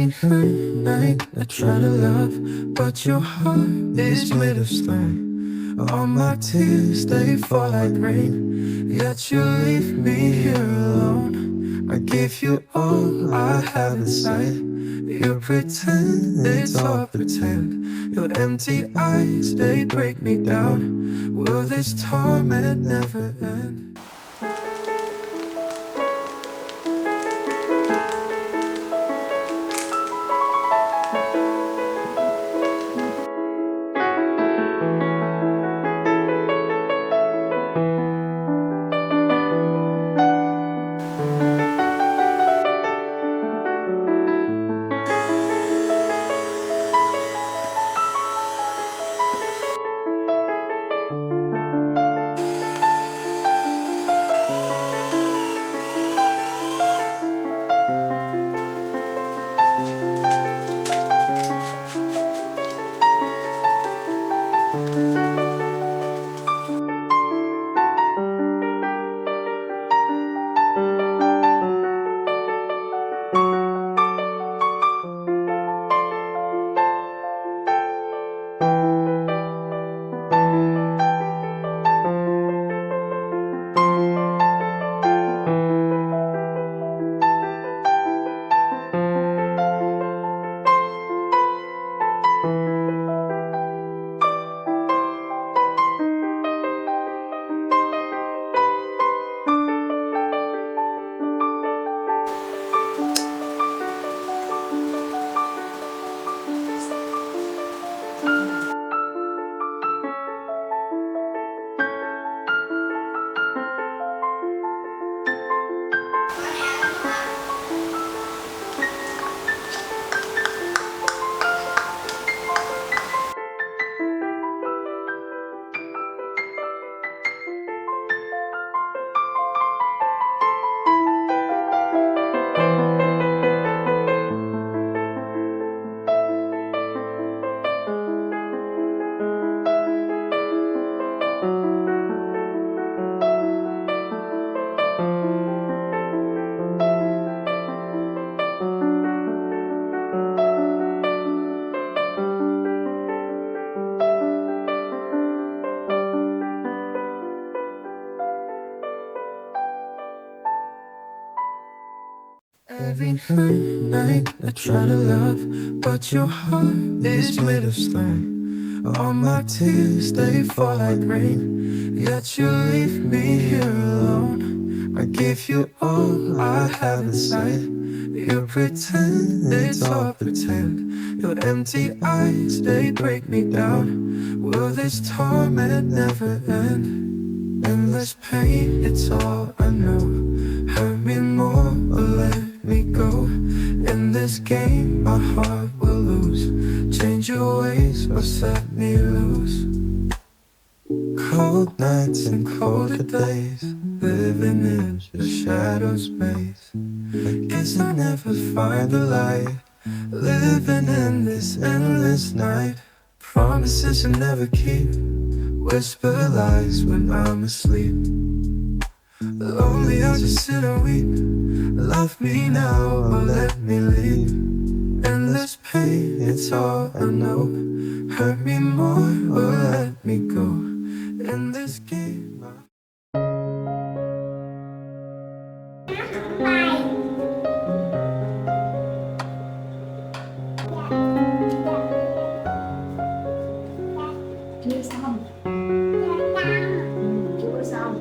Every night I try to love, but your heart is made of stone. All my tears, they fall like rain, yet you leave me here alone. I give you all I have inside. You pretend it's all pretend. Your empty eyes, they break me down. Will this torment never end? Every night I try to love, but your heart is made of stone. All my tears, they fall like rain, yet you leave me here alone. I give you all I have inside. You pretend it's all pretend. Your empty eyes, they break me down. Will this torment never end? Endless pain, it's all I know. Hurt me more or let me go. In this game my heart will lose. Change your ways or set me loose. Cold nights and colder days, living in the shadows maze. I guess I'll never find the light, living in this endless night. Promises I never keep, whisper lies when I'm asleep. Lonely, I'll just sit and weep. Love me now or let me leave. Endless pain, it's all I know. Hurt me more or let me go. In this game chưa xong. Chưa xong.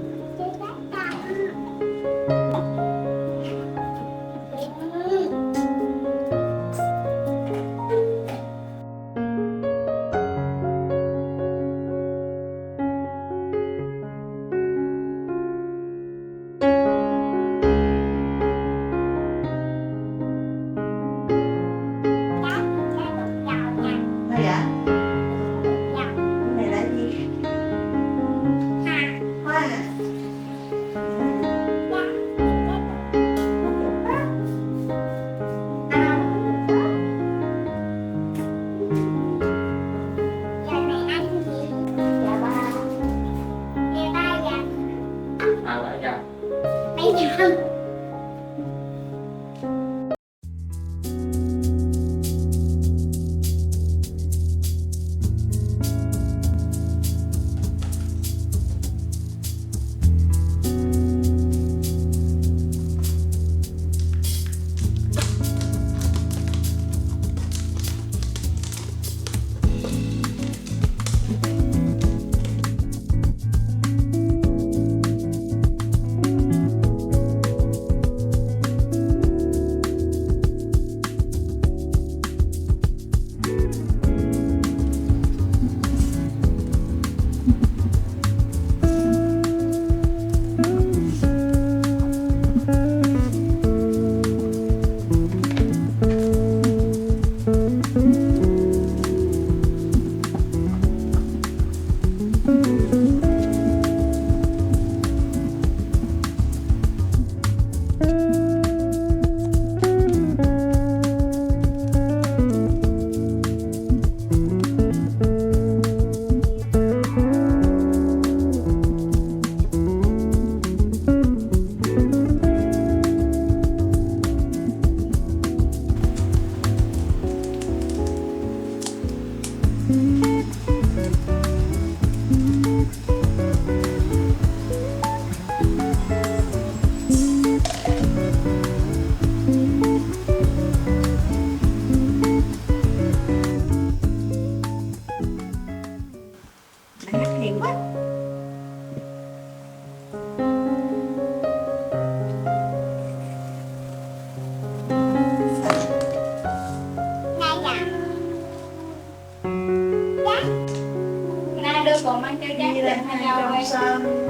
Còn mang theo đi lên hai trong sân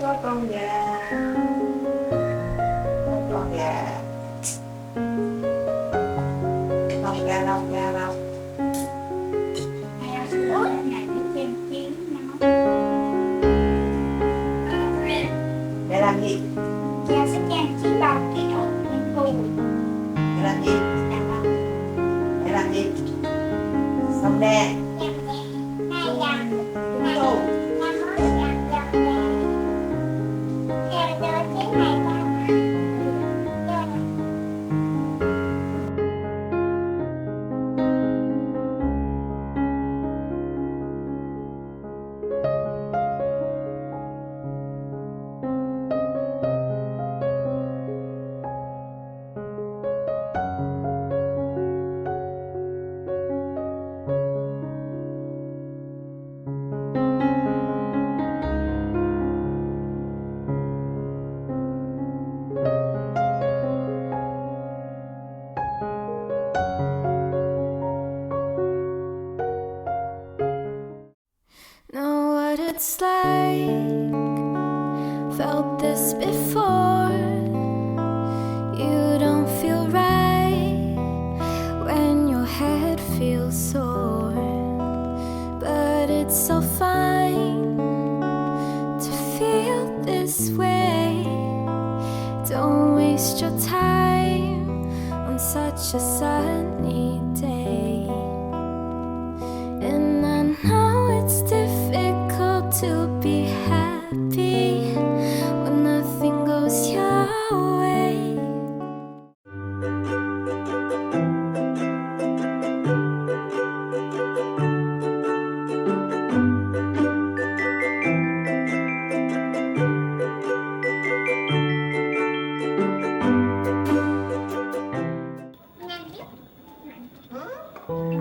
có con gà, con gà, lông gà, lông gà, lông. Để làm gì? Cha sẽ trang trí bằng cái ổ lên cù. Để làm gì? Để làm gì? Xong nè. Trung thu. Know what it's like, felt this before. You don't feel right when your head feels sore, but it's so fine to feel this way. Don't waste your time on such a sunny day. And I know it's difficult to be happy when nothing goes your way.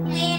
Nghe